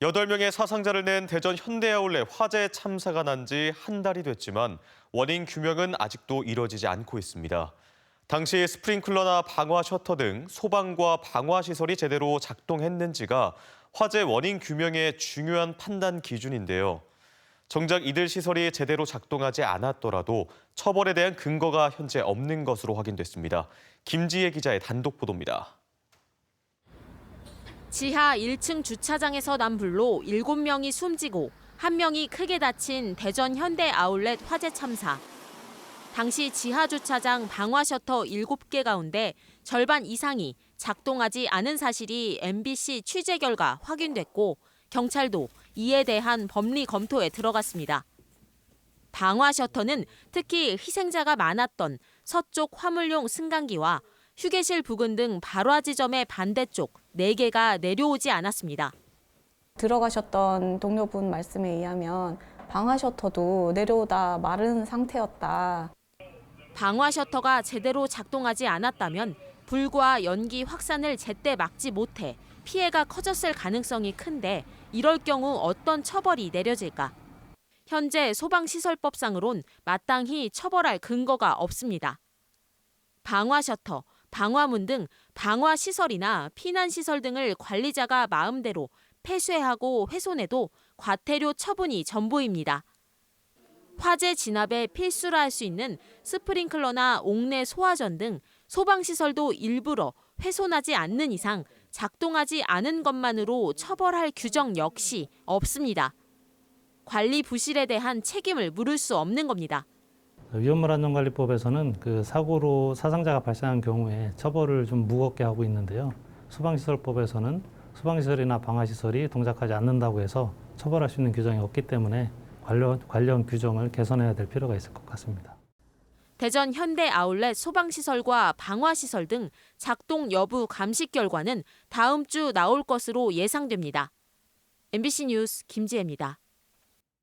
8명의 사상자를 낸 대전 현대아울렛 화재 참사가 난 지 한 달이 됐지만 원인 규명은 아직도 이뤄지지 않고 있습니다. 당시 스프링클러나 방화 셔터 등 소방과 방화 시설이 제대로 작동했는지가 화재 원인 규명의 중요한 판단 기준인데요. 정작 이들 시설이 제대로 작동하지 않았더라도 처벌에 대한 근거가 현재 없는 것으로 확인됐습니다. 김지혜 기자의 단독 보도입니다. 지하 1층 주차장에서 난 불로 7명이 숨지고 1명이 크게 다친 대전 현대 아울렛 화재 참사. 당시 지하 주차장 방화 셔터 7개 가운데 절반 이상이 작동하지 않은 사실이 MBC 취재 결과 확인됐고 경찰도 이에 대한 법리 검토에 들어갔습니다. 방화 셔터는 특히 희생자가 많았던 서쪽 화물용 승강기와 휴게실 부근 등 발화 지점의 반대쪽 4개가 내려오지 않았습니다. 들어가셨던 동료분 말씀에 의하면 방화 셔터도 내려오다 마른 상태였다. 방화 셔터가 제대로 작동하지 않았다면 불과 연기 확산을 제때 막지 못해 피해가 커졌을 가능성이 큰데 이럴 경우 어떤 처벌이 내려질까? 현재 소방시설법상으론 마땅히 처벌할 근거가 없습니다. 방화 셔터, 방화문 등 방화시설이나 피난시설 등을 관리자가 마음대로 폐쇄하고 훼손해도 과태료 처분이 전부입니다. 화재 진압에 필수라 할 수 있는 스프링클러나 옥내 소화전 등 소방시설도 일부러 훼손하지 않는 이상 작동하지 않은 것만으로 처벌할 규정 역시 없습니다. 관리 부실에 대한 책임을 물을 수 없는 겁니다. 위험물안전관리법에서는 그 사고로 사상자가 발생한 경우에 처벌을 좀 무겁게 하고 있는데요. 소방시설법에서는 소방시설이나 방화시설이 동작하지 않는다고 해서 처벌할 수 있는 규정이 없기 때문에 관련 규정을 개선해야 될 필요가 있을 것 같습니다. 대전 현대 아울렛 소방시설과 방화시설 등 작동 여부 감식 결과는 다음 주 나올 것으로 예상됩니다. MBC 뉴스 김지혜입니다.